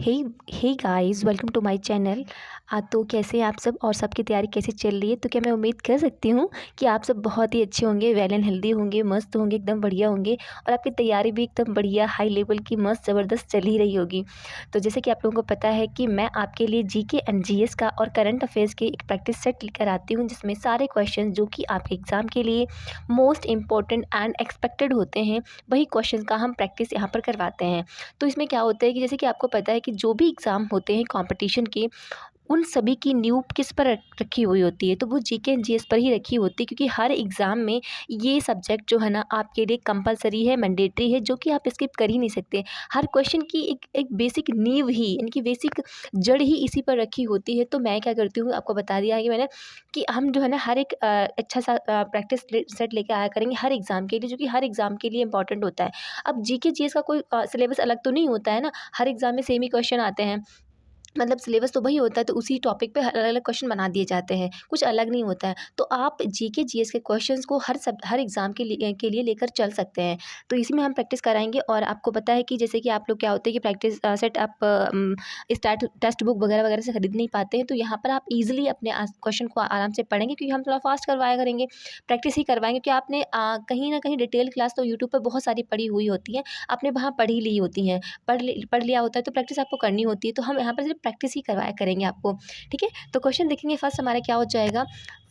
Hey hey guys, welcome to my channel. तो कैसे हैं आप सब और सबकी तैयारी कैसे चल रही है? तो क्या मैं उम्मीद कर सकती हूँ कि आप सब बहुत ही अच्छे होंगे, वेल एंड हेल्दी होंगे, मस्त होंगे, एकदम बढ़िया होंगे और आपकी तैयारी भी एकदम बढ़िया हाई लेवल की मस्त ज़बरदस्त चल ही रही होगी। तो जैसे कि आप लोगों को पता है कि मैं आपके लिए जीके एंड जीएस का और करंट अफेयर्स के एक प्रैक्टिस सेट लेकर आती हूँ, जिसमें सारे क्वेश्चन जो कि आपके एग्ज़ाम के लिए मोस्ट इंपॉर्टेंट एंड एक्सपेक्टेड होते हैं, वही क्वेश्चन का हम प्रैक्टिस यहाँ पर करवाते हैं। तो इसमें क्या होता है कि जैसे कि आपको पता है कि जो भी एग्ज़ाम होते हैं कंपटीशन के, उन सभी की नींव किस पर रखी हुई होती है, तो वो जीके एंड जीएस पर ही रखी होती है, क्योंकि हर एग्ज़ाम में ये सब्जेक्ट जो है ना आपके लिए कंपलसरी है, मैंडेटरी है, जो कि आप स्किप कर ही नहीं सकते। हर क्वेश्चन की एक एक बेसिक नींव ही, इनकी बेसिक जड़ ही इसी पर रखी होती है। तो मैं क्या करती हूँ, आपको बता दिया है कि मैंने कि हम जो है ना हर एक अच्छा सा प्रैक्टिस सेट लेके आया करेंगे हर एग्ज़ाम के लिए, जो कि हर एग्ज़ाम के लिए इंपॉर्टेंट होता है। अब जीके जीएस का कोई सिलेबस अलग तो नहीं होता है ना, हर एग्ज़ाम में सेम ही क्वेश्चन आते हैं। मतलब सिलेबस तो वही होता है, तो उसी टॉपिक पे अलग-अलग क्वेश्चन बना दिए जाते हैं, कुछ अलग नहीं होता है। तो आप जीके जीएस के क्वेश्चन्स को हर एग्ज़ाम के लिए लेकर चल सकते हैं। तो इसी में हम प्रैक्टिस कराएँगे और आपको पता है कि जैसे कि आप लोग क्या होता है कि प्रैक्टिस सेट आप स्टार्ट टेक्स्ट बुक वगैरह से खरीद नहीं पाते हैं, तो यहाँ पर आप ईज़िली अपने क्वेश्चन को आराम से पढ़ेंगे, क्योंकि हम थोड़ा फास्ट करवाया करेंगे, प्रैक्टिस ही करवाएँगे। क्योंकि आपने कहीं न कहीं डिटेल क्लास तो यूट्यूब पे बहुत सारी पढ़ी हुई होती है, आपने वहाँ पढ़ ही ली होती हैं, पढ़ लिया होता है, तो प्रैक्टिस आपको करनी होती है। तो हम यहाँ पर सिर्फ प्रैक्टिस ही करवाया करेंगे आपको, ठीक है? तो क्वेश्चन देखेंगे फर्स्ट हमारा क्या हो जाएगा।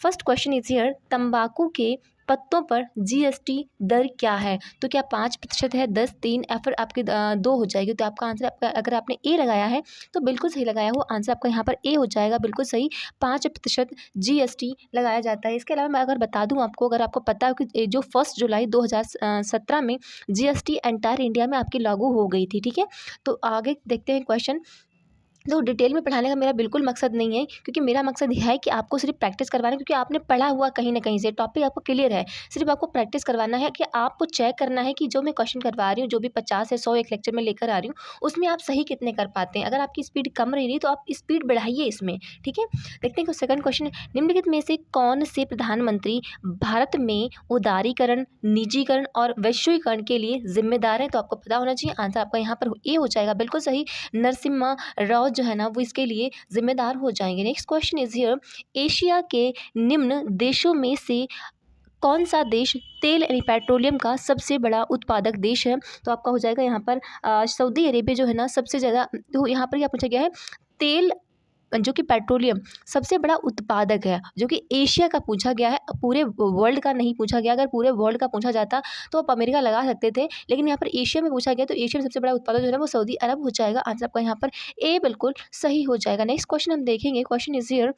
फर्स्ट क्वेश्चन इज़ हियर, तंबाकू के पत्तों पर जीएसटी दर क्या है? तो क्या 5% है, 10, 3 या फिर आपकी 2 हो जाएगी? तो आपका आंसर, आपका अगर आपने ए लगाया है तो बिल्कुल सही लगाया हो, आंसर आपका यहाँ पर ए हो जाएगा, बिल्कुल सही। 5% जीएसटी लगाया जाता है। इसके अलावा मैं अगर बता दूँ आपको, अगर आपको पता हो कि जो 1 जुलाई 2017 में जीएसटी एंटायर इंडिया में आपकी लागू हो गई थी, ठीक है? तो आगे देखते हैं क्वेश्चन। तो डिटेल में पढ़ाने का मेरा बिल्कुल मकसद नहीं है, क्योंकि मेरा मकसद यह है कि आपको सिर्फ प्रैक्टिस करवाना है, क्योंकि आपने पढ़ा हुआ कहीं न कहीं से, टॉपिक आपको क्लियर है। सिर्फ आपको प्रैक्टिस करवाना है कि आपको चेक करना है कि जो मैं क्वेश्चन करवा रही हूँ, जो भी 50 या 100 एक लेक्चर में लेकर आ रही हूँ, उसमें आप सही कितने कर पाते हैं। अगर आपकी स्पीड कम रह रही है तो आप स्पीड बढ़ाइए इसमें, ठीक है? देखते हैं सेकंड क्वेश्चन, निम्नलिखित में से कौन से प्रधानमंत्री भारत में उदारीकरण, निजीकरण और वैश्वीकरण के लिए ज़िम्मेदार हैं? तो आपको पता होना चाहिए, आंसर आपका यहाँ पर ए हो जाएगा, बिल्कुल सही। नरसिम्हा राव जो है ना वो इसके लिए ज़िम्मेदार हो जाएँगे। Next question is here, Asia के निम्न देशों में से कौन-सा देश तेल यानी पेट्रोलियम का सबसे बड़ा उत्पादक देश है? तो आपका हो जाएगा यहाँ पर सऊदी अरेबिया जो है ना सबसे ज़्यादा, तो यहाँ पर क्या पूछा गया है, तेल जो कि पेट्रोलियम सबसे बड़ा उत्पादक है, जो कि एशिया का पूछा गया है, पूरे वर्ल्ड का नहीं पूछा गया। अगर पूरे वर्ल्ड का पूछा जाता तो आप अमेरिका लगा सकते थे, लेकिन यहाँ पर एशिया में पूछा गया, तो एशिया में सबसे बड़ा उत्पादक जो है ना वो सऊदी अरब हो जाएगा। आंसर आपका यहाँ पर ए बिल्कुल सही हो जाएगा। नेक्स्ट क्वेश्चन हम देखेंगे, क्वेश्चन इज हियर,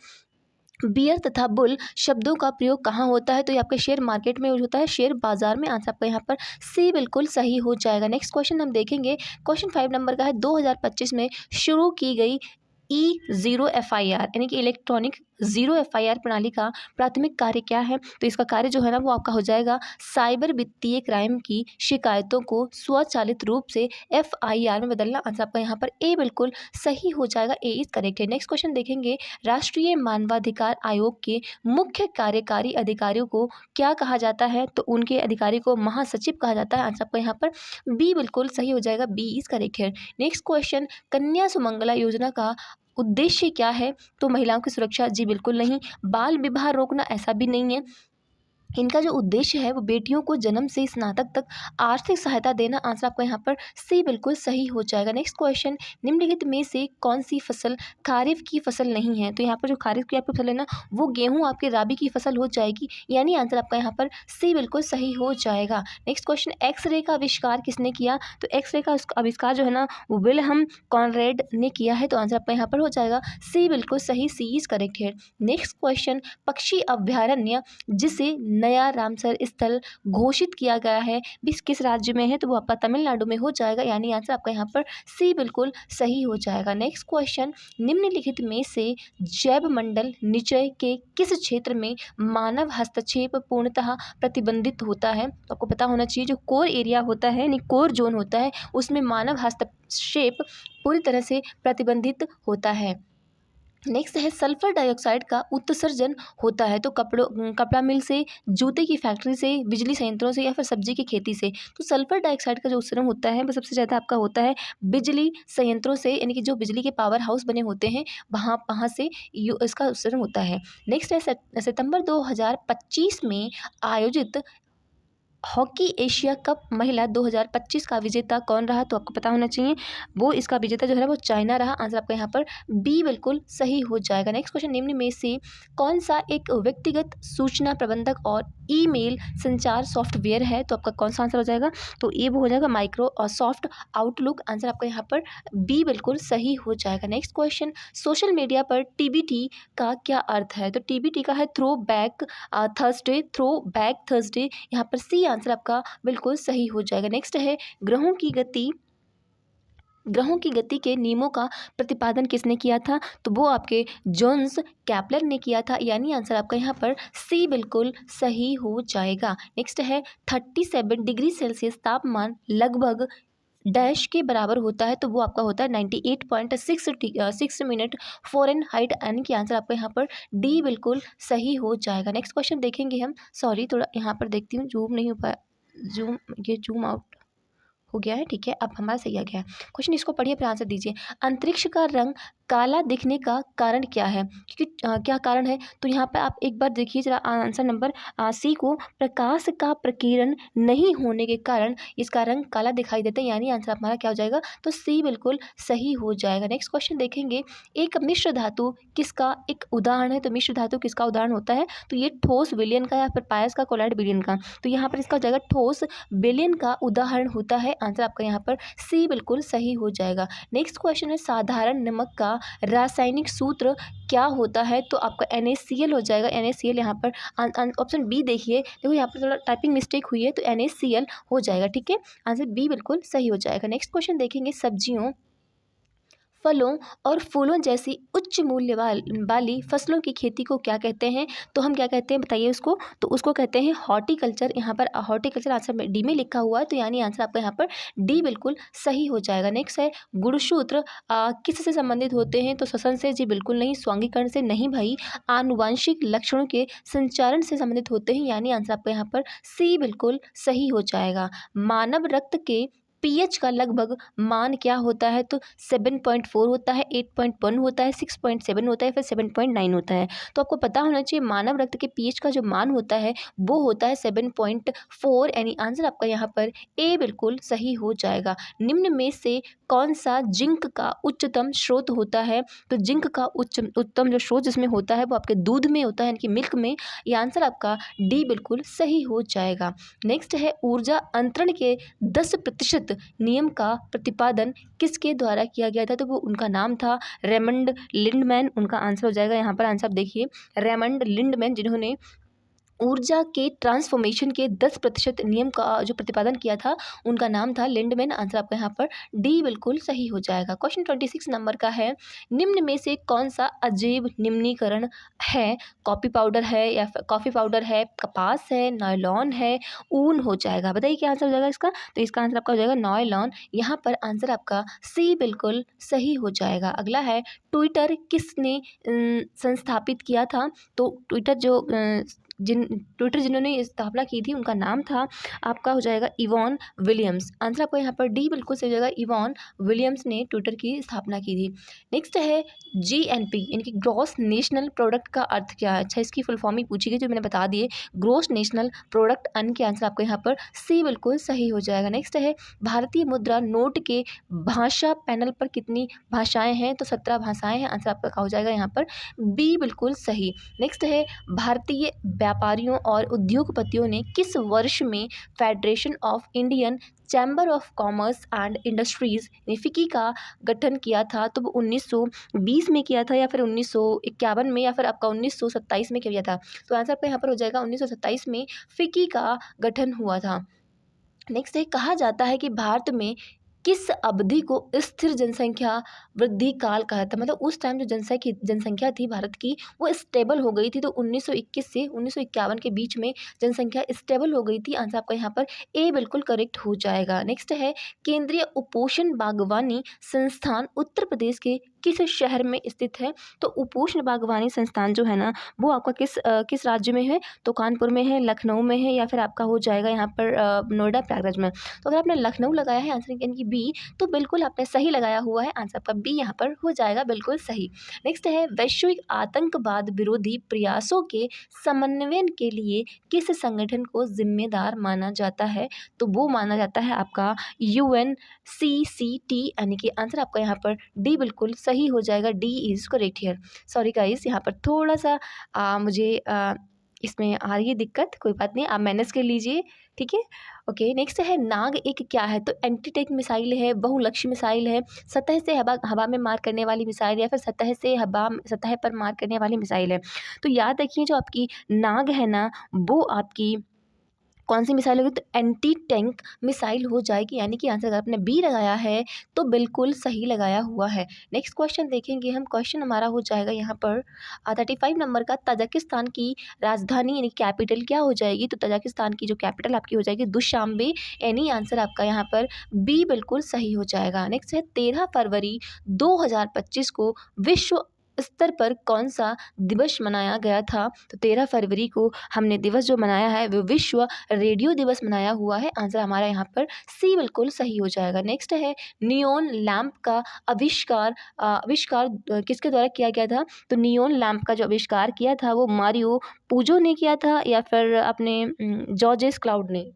बियर तथा बुल शब्दों का प्रयोग कहाँ होता है? तो ये आपके शेयर मार्केट में यूज होता है, शेयर बाजार में। आंसर आपका यहाँ पर सी बिल्कुल सही हो जाएगा। नेक्स्ट क्वेश्चन हम देखेंगे, क्वेश्चन 5 नंबर का है, 2025 में शुरू की गई ई-0 एफआईआर यानी कि इलेक्ट्रॉनिक ज़ीरो एफआईआर प्रणाली का प्राथमिक कार्य क्या है? तो इसका कार्य जो है ना वो आपका हो जाएगा, साइबर वित्तीय क्राइम की शिकायतों को स्वचालित रूप से एफआईआर में बदलना। आंसर आपका यहाँ पर ए बिल्कुल सही हो जाएगा, ए इज करेक्ट है। नेक्स्ट क्वेश्चन देखेंगे, राष्ट्रीय मानवाधिकार आयोग के मुख्य कार्यकारी अधिकारियों को क्या कहा जाता है? तो उनके अधिकारी को महासचिव कहा जाता है। आंसर आपका यहाँ पर बी बिल्कुल सही हो जाएगा, बी इज करेक्ट है। नेक्स्ट क्वेश्चन, कन्या सुमंगला योजना का उद्देश्य क्या है? तो महिलाओं की सुरक्षा, जी बिल्कुल नहीं। बाल विवाह रोकना, ऐसा भी नहीं है। इनका जो उद्देश्य है वो बेटियों को जन्म से स्नातक तक आर्थिक सहायता देना। आंसर आपका यहाँ पर सी बिल्कुल सही हो जाएगा। नेक्स्ट क्वेश्चन, निम्नलिखित में से कौन सी फसल खरीफ की फसल नहीं है? तो यहाँ पर जो खरीफ की आपकी फसल है ना वो गेहूँ आपके राबी की फसल हो जाएगी, यानी आंसर आपका यहाँ पर सी बिल्कुल सही हो जाएगा। नेक्स्ट क्वेश्चन, एक्सरे का आविष्कार किसने किया? तो एक्सरे का आविष्कार जो है ना वो विल्हम कॉनरेड ने किया है। तो आंसर आपका यहाँ पर हो जाएगा सी बिल्कुल सही, सी इज करेक्ट है। नेक्स्ट क्वेश्चन, पक्षी अभ्यारण्य जिसे नया रामसर स्थल घोषित किया गया है किस राज्य में है? तो वो आपका तमिलनाडु में हो जाएगा, यानी आंसर आपका यहाँ पर सी बिल्कुल सही हो जाएगा। नेक्स्ट क्वेश्चन, निम्नलिखित में से जैव मंडल निचय के किस क्षेत्र में मानव हस्तक्षेप पूर्णतः प्रतिबंधित होता है? तो आपको पता होना चाहिए, जो कोर एरिया होता है यानी कोर जोन होता है उसमें मानव हस्तक्षेप पूरी तरह से प्रतिबंधित होता है। नेक्स्ट है सल्फर डाइऑक्साइड का उत्सर्जन होता है तो कपड़ा मिल से, जूते की फैक्ट्री से, बिजली संयंत्रों से या फिर सब्जी की खेती से। तो सल्फर डाइऑक्साइड का जो उत्सर्जन होता है वो सबसे ज़्यादा आपका होता है बिजली संयंत्रों से, यानी कि जो बिजली के पावर हाउस बने होते हैं वहाँ वहाँ से इसका उत्सर्जन होता है। नेक्स्ट है सितंबर 2025 में आयोजित हॉकी एशिया कप महिला 2025 का विजेता कौन रहा? तो आपको पता होना चाहिए, वो इसका विजेता जो है वो चाइना रहा। आंसर आपका यहाँ पर बी बिल्कुल सही हो जाएगा। नेक्स्ट क्वेश्चन, निम्न में से कौन सा एक व्यक्तिगत सूचना प्रबंधक और ईमेल संचार सॉफ्टवेयर है? तो आपका कौन सा आंसर हो जाएगा? तो ये वो हो जाएगा माइक्रोसॉफ्ट आउटलुक। आंसर आपका यहाँ पर बी बिल्कुल सही हो जाएगा। नेक्स्ट क्वेश्चन, सोशल मीडिया पर टीबीटी का क्या अर्थ है? तो टीबीटी का है throw back Thursday, throw back Thursday. यहाँ पर सी आंसर आपका बिल्कुल सही हो जाएगा। नेक्स्ट है ग्रहों की गति के नियमों का प्रतिपादन किसने किया था? तो वो आपके जोन्स कैपलर ने किया था, यानी आंसर आपका यहाँ पर सी बिल्कुल सही हो जाएगा। नेक्स्ट है 37 डिग्री सेल्सियस तापमान लगभग डैश के बराबर होता है, तो वो आपका होता है 98.6 मिनट फ़ारेनहाइट, यानी कि आंसर आपका यहाँ पर डी बिल्कुल सही हो जाएगा। नेक्स्ट क्वेश्चन देखेंगे हम, सॉरी थोड़ा यहाँ पर देखती हूँ, जूम नहीं हो पाया, जूम आउट हो गया है, ठीक है, अब हमारा सही आ गया है क्वेश्चन। इसको पढ़िए फिर आंसर दीजिए। अंतरिक्ष का रंग काला दिखने का कारण क्या है? क्योंकि क्या कारण है? तो यहाँ पे आप एक बार देखिए जरा आंसर नंबर सी को, प्रकाश का प्रकीर्णन नहीं होने के कारण इसका रंग काला दिखाई देता है, यानी आंसर हमारा क्या हो जाएगा? तो सी बिल्कुल सही हो जाएगा। नेक्स्ट क्वेश्चन देखेंगे, एक मिश्र धातु किसका एक उदाहरण है? तो मिश्र धातु किसका उदाहरण होता है? तो ये ठोस विलयन का या फिर पायस का, कोलाइड विलयन का। तो यहाँ पर इसका हो जाएगा ठोस विलयन का उदाहरण होता है। आंसर आपका यहाँ पर सी बिल्कुल सही हो जाएगा। नेक्स्ट क्वेश्चन है, साधारण नमक का रासायनिक सूत्र क्या होता है? तो आपका NaCl हो जाएगा। NaCl यहाँ पर ऑप्शन बी देखिए, देखो यहाँ पर थोड़ा टाइपिंग मिस्टेक हुई है, तो NaCl हो जाएगा, ठीक है, आंसर बी बिल्कुल सही हो जाएगा। नेक्स्ट क्वेश्चन देखेंगे, सब्जियों, फलों और फूलों जैसी उच्च मूल्य वाली फसलों की खेती को क्या कहते हैं? तो हम क्या कहते हैं बताइए उसको? तो उसको कहते हैं हॉर्टिकल्चर। यहाँ पर हॉर्टिकल्चर आंसर में डी में लिखा हुआ है, तो यानी आंसर आपका यहाँ पर डी बिल्कुल सही हो जाएगा। नेक्स्ट है, गुणसूत्र किससे संबंधित होते हैं? तो श्वसन से जी बिल्कुल नहीं, स्वांगीकरण से नहीं भाई, आनुवांशिक लक्षणों के संचारण से संबंधित होते हैं, यानी आंसर आपका यहाँ पर सी बिल्कुल सही हो जाएगा। मानव रक्त के पीएच का लगभग मान क्या होता है? तो 7.4 होता है, 8.1 होता है, 6.7 होता है, फिर 7.9 होता है। तो आपको पता होना चाहिए मानव रक्त के पीएच का जो मान होता है वो होता है 7.4, यानी आंसर आपका यहाँ पर ए बिल्कुल सही हो जाएगा। निम्न में से कौन सा जिंक का उच्चतम स्रोत होता है? तो जिंक का उत्तम जो स्रोत जिसमें होता है वो आपके दूध में होता है, यानी कि मिल्क में। ये आंसर आपका डी बिल्कुल सही हो जाएगा। नेक्स्ट है, ऊर्जा अंतरण के 10% नियम का प्रतिपादन किसके द्वारा किया गया था? तो वो उनका नाम था रेमंड लिंडमैन। उनका आंसर हो जाएगा यहाँ पर, आंसर आप देखिए, रेमंड लिंडमैन, जिन्होंने ऊर्जा के ट्रांसफॉर्मेशन के 10% नियम का जो प्रतिपादन किया था उनका नाम था लिंडमैन। आंसर आपका यहाँ पर डी बिल्कुल सही हो जाएगा। क्वेश्चन 26 नंबर का है, निम्न में से कौन सा अजैव निम्नीकरण है? कॉफी पाउडर है या कॉफ़ी पाउडर है, कपास है, नायलॉन है, ऊन हो जाएगा। बताइए क्या आंसर हो जाएगा इसका? तो इसका आंसर आपका हो जाएगा नायलॉन। यहाँ पर आंसर आपका सी बिल्कुल सही हो जाएगा। अगला है, ट्विटर किसने संस्थापित किया था? तो ट्विटर जिन्होंने स्थापना की थी उनका नाम था आपका हो जाएगा इवॉन विलियम्स। आंसर आपको यहाँ पर डी बिल्कुल सही हो जाएगा, इवॉन विलियम्स ने ट्विटर की स्थापना की थी। नेक्स्ट है, GNP यानी कि ग्रॉस नेशनल प्रोडक्ट का अर्थ क्या है? अच्छा, इसकी फुल फॉर्म ही पूछी गई जो मैंने बता दिए, ग्रॉस नेशनल प्रोडक्ट अन के आंसर आपको यहाँ पर सी बिल्कुल सही हो जाएगा। नेक्स्ट है, भारतीय मुद्रा नोट के भाषा पैनल पर कितनी भाषाएं हैं? तो 17 भाषाएं हैं। आंसर आपका हो जाएगा यहाँ पर बी बिल्कुल सही। नेक्स्ट है, भारतीय व्यापारियों और उद्योगपतियों ने किस वर्ष में federation of Indian chamber of commerce and industries FICCI का गठन किया था? तो वो 1920 में किया था, या फिर 1951 में, या फिर आपका 1927 में किया था? तो आंसर आपका यहाँ पर हो जाएगा 1927 में फिक्की का गठन हुआ था। नेक्स्ट है, कहा जाता है कि भारत में किस अवधि को स्थिर जनसंख्या वृद्धि काल कहा था? मतलब उस टाइम जो जनसंख्या थी भारत की वो स्टेबल हो गई थी, तो 1921 से 1951 के बीच में जनसंख्या स्टेबल हो गई थी। आंसर आपका यहाँ पर ए बिल्कुल करेक्ट हो जाएगा। नेक्स्ट है, केंद्रीय उपोषण बागवानी संस्थान उत्तर प्रदेश के किस शहर में स्थित है? तो उपोष्ण बागवानी संस्थान जो है ना, वो आपका किस राज्य में है? तो कानपुर में है, लखनऊ में है, या फिर आपका हो जाएगा यहाँ पर नोएडा, प्रयागराज में। तो अगर आपने लखनऊ लगाया है आंसर यानी कि बी, तो बिल्कुल आपने सही लगाया हुआ है, आंसर आपका बी यहाँ पर हो जाएगा बिल्कुल सही। नेक्स्ट है, वैश्विक आतंकवाद विरोधी प्रयासों के समन्वयन के लिए किस संगठन को जिम्मेदार माना जाता है? तो वो माना जाता है आपका UNCCT, यानी कि आंसर आपका यहाँ पर डी बिल्कुल सही हो जाएगा। D is correct here. Sorry guys, यहाँ पर थोड़ा सा मुझे इसमें आ रही है दिक्कत, कोई बात नहीं, आप मैनेज कर लीजिए, ठीक है। ओके, नेक्स्ट है, नाग एक क्या है? तो एंटी टैंक मिसाइल है, बहुलक्ष्य मिसाइल है, सतह से हवा में मार करने वाली मिसाइल, या फिर सतह पर मार करने वाली मिसाइल है। तो याद रखिए, जो आपकी नाग है ना, वो आपकी कौन सी मिसाइल होगी? तो एंटी टैंक मिसाइल हो जाएगी, यानी कि आंसर अगर आपने बी लगाया है तो बिल्कुल सही लगाया हुआ है। नेक्स्ट क्वेश्चन देखेंगे हम। क्वेश्चन हमारा हो जाएगा यहाँ पर 35 नंबर का, तजाकिस्तान की राजधानी यानी कैपिटल क्या हो जाएगी? तो तजाकिस्तान की जो कैपिटल आपकी हो जाएगी दुशांबे, यानी आंसर आपका यहाँ पर बी बिल्कुल सही हो जाएगा। नेक्स्ट है, 13 फरवरी 2025 को विश्व स्तर पर कौन सा दिवस मनाया गया था? तो 13 फरवरी को हमने दिवस जो मनाया है वो विश्व रेडियो दिवस मनाया हुआ है, आंसर हमारा यहाँ पर सी बिल्कुल सही हो जाएगा। नेक्स्ट है, नियोन लैंप का आविष्कार किसके द्वारा किया गया था? तो नियोन लैंप का जो आविष्कार किया था वो मारियो पूजो ने किया था, या फिर अपने जॉर्जेस क्लाउड ने?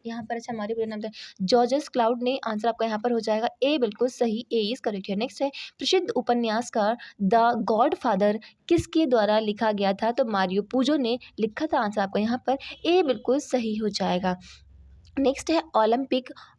यहाँ पर अच्छा, हमारे पूरा नाम था जॉर्जेस क्लाउड ने, आंसर आपका यहाँ पर हो जाएगा ए बिल्कुल सही। ए इज करेक्ट है। नेक्स्ट है, प्रसिद्ध उपन्यासकार द गॉड फादर किसके द्वारा लिखा गया था? तो मारियो पूजो ने लिखा था, आंसर आपका यहाँ पर ए बिल्कुल सही हो जाएगा। नेक्स्ट है,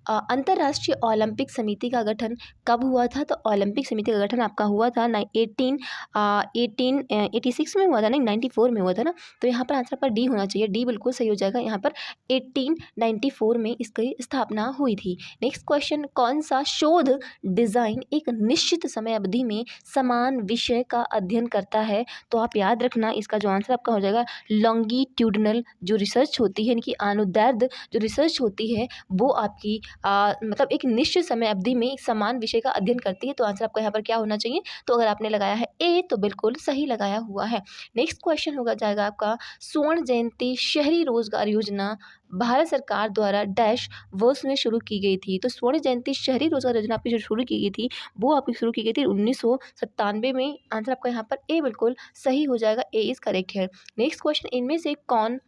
अंतर्राष्ट्रीय ओलंपिक समिति का गठन कब हुआ था? तो ओलंपिक समिति का गठन आपका हुआ था 1886 में हुआ था, नहीं 94 में हुआ था ना। तो यहाँ पर आंसर पर डी होना चाहिए, डी बिल्कुल सही हो जाएगा। यहाँ पर 1894 में इसकी स्थापना हुई थी। नेक्स्ट क्वेश्चन, कौन सा शोध डिज़ाइन एक निश्चित समय अवधि में समान विषय का अध्ययन करता है? तो आप याद रखना, इसका जो आंसर आपका हो जाएगा लॉन्गिट्यूडनल जो रिसर्च होती है, यानी कि अनुदैर्ध्य जो रिसर्च होती है, वो आपकी मतलब एक निश्चित समय अवधि में एक समान विषय का अध्ययन करती है। तो आंसर आपका यहाँ पर क्या होना चाहिए? तो अगर आपने लगाया है ए तो बिल्कुल सही लगाया हुआ है। नेक्स्ट क्वेश्चन होगा जाएगा आपका, स्वर्ण जयंती शहरी रोजगार योजना भारत सरकार द्वारा डैश वर्ष में शुरू की गई थी? तो स्वर्ण जयंती शहरी रोजगार योजना आपकी जो शुरू की गई थी वो आपकी शुरू की गई थी 1997 में, आंसर आपका यहाँ पर ए बिल्कुल सही हो जाएगा। ए इज करेक्ट है। नेक्स्ट क्वेश्चन, इनमें से कौन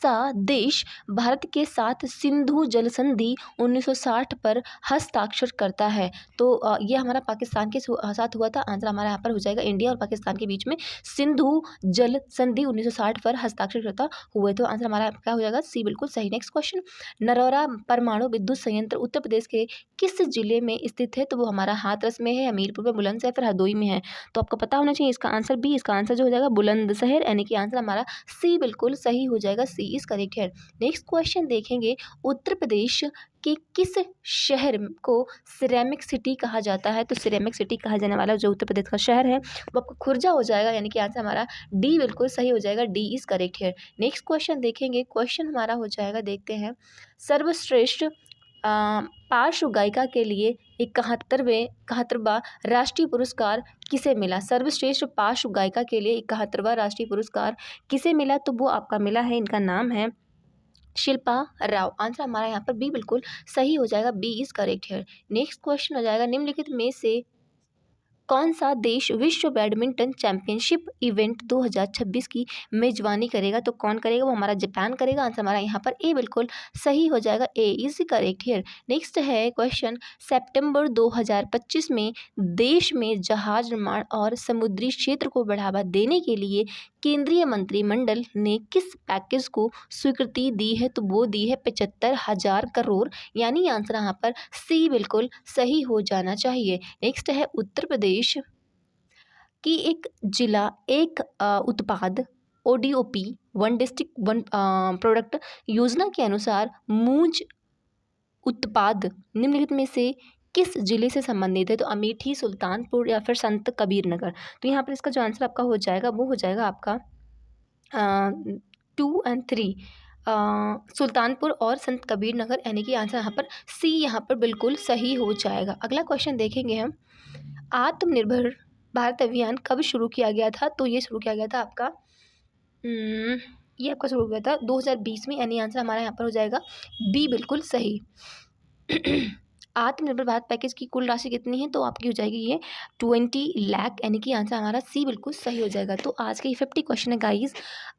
सा देश भारत के साथ सिंधु जल संधि 1960 पर हस्ताक्षर करता है? तो ये हमारा पाकिस्तान के साथ हुआ था, आंसर हमारा यहाँ पर हो जाएगा इंडिया और पाकिस्तान के बीच में सिंधु जल संधि 1960 पर हस्ताक्षर करता हुए, तो आंसर हमारा क्या हो जाएगा? सी बिल्कुल सही। नेक्स्ट क्वेश्चन, नरौरा परमाणु विद्युत संयंत्र उत्तर प्रदेश के किस जिले में स्थित है? तो वो हमारा हाथरस में है, हमीरपुर में, बुलंदशहर, फिर हरदोई में है। तो आपको पता होना चाहिए इसका आंसर बी, इसका आंसर जो हो जाएगा बुलंदशहर, यानी कि आंसर हमारा सी बिल्कुल सही हो जाएगा। सी इज करेक्ट है। नेक्स्ट क्वेश्चन देखेंगे, उत्तर प्रदेश के किस शहर को सिरेमिक सिटी कहा जाता है? तो सिरेमिक सिटी कहा जाने वाला जो उत्तर प्रदेश का शहर है वो आपको खुर्जा हो जाएगा, यानी कि आंसर हमारा डी बिल्कुल सही हो जाएगा। डी इज करेक्ट है। नेक्स्ट क्वेश्चन देखेंगे, क्वेश्चन हमारा हो जाएगा, देखते हैं, सर्वश्रेष्ठ पार्श्व गायिका के लिए 71वां राष्ट्रीय पुरस्कार किसे मिला? सर्वश्रेष्ठ पार्श्व गायिका के लिए 71वां राष्ट्रीय पुरस्कार किसे मिला? तो वो आपका मिला है, इनका नाम है शिल्पा राव, आंसर हमारा यहाँ पर बी बिल्कुल सही हो जाएगा। बी इज करेक्ट है। नेक्स्ट क्वेश्चन हो जाएगा, निम्नलिखित में से कौन सा देश विश्व बैडमिंटन चैंपियनशिप इवेंट 2026 की मेजबानी करेगा? तो कौन करेगा? वो हमारा जापान करेगा, आंसर हमारा यहाँ पर ए बिल्कुल सही हो जाएगा। ए इज करेक्ट हियर। नेक्स्ट है क्वेश्चन, सितंबर 2025 में देश में जहाज निर्माण और समुद्री क्षेत्र को बढ़ावा देने के लिए केंद्रीय मंत्रिमंडल ने किस पैकेज को स्वीकृति दी है? तो वो दी है 75,000 करोड़, यानी आंसर यहाँ पर सी बिल्कुल सही हो जाना चाहिए। नेक्स्ट है, उत्तर प्रदेश की एक जिला एक उत्पाद ODOP one district one product योजना के अनुसार मूंज उत्पाद निम्नलिखित में से किस जिले से संबंधित है? तो अमेठी, सुल्तानपुर या फिर संत कबीर नगर। तो यहाँ पर इसका जो आंसर आपका हो जाएगा वो हो जाएगा आपका 2 और 3, सुल्तानपुर और संत कबीर नगर, यानी कि आंसर यहाँ पर सी यहाँ पर बिल्कुल सही हो जाएगा। अगला क्वेश्चन देखेंगे हम, आत्मनिर्भर भारत अभियान कब शुरू किया गया था? तो ये शुरू किया गया था आपका ये आपका शुरू हुआ था 2020 में, यानी आंसर हमारा यहाँ पर हो जाएगा बी बिल्कुल सही। आत्मनिर्भर भारत पैकेज की कुल राशि कितनी है? तो आपकी हो जाएगी ये 20 लाख, यानी कि आंसर हमारा सी बिल्कुल सही हो जाएगा। तो आज के ये 50 क्वेश्चन है गाइस।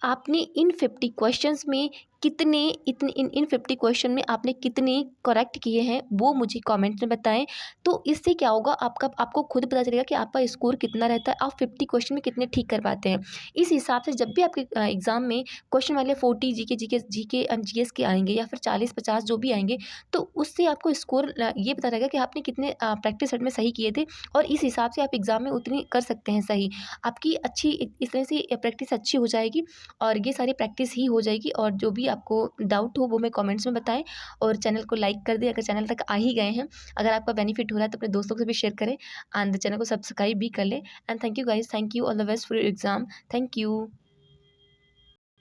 आपने इन 50 क्वेश्चंस में कितने इन 50 क्वेश्चन में आपने कितने करेक्ट किए हैं वो मुझे कमेंट में बताएं। तो इससे क्या होगा, आपको खुद पता चलेगा कि आपका स्कोर कितना रहता है, आप 50 क्वेश्चन में कितने ठीक कर पाते हैं। इस हिसाब से जब भी आपके एग्ज़ाम में क्वेश्चन वाले 40 जीके जीएस के आएंगे या फिर 40-50 जो भी आएंगे, तो उससे आपको स्कोर ये पता रहेगा कि आपने कितने प्रैक्टिस सेट में सही किए थे, और इस हिसाब से आप एग्ज़ाम में उतनी कर सकते हैं सही। आपकी अच्छी इस तरह से प्रैक्टिस अच्छी हो जाएगी, और ये सारी प्रैक्टिस ही हो जाएगी। और जो भी आपको डाउट हो वो मैं कमेंट्स में बताएं, और चैनल को लाइक कर दें अगर चैनल तक आ ही गए हैं। अगर आपका बेनिफिट हो रहा है तो अपने दोस्तों से भी शेयर करें, एंड चैनल को सब्सक्राइब भी कर लें। And thank you guys, thank you, all the best for your exam, thank you.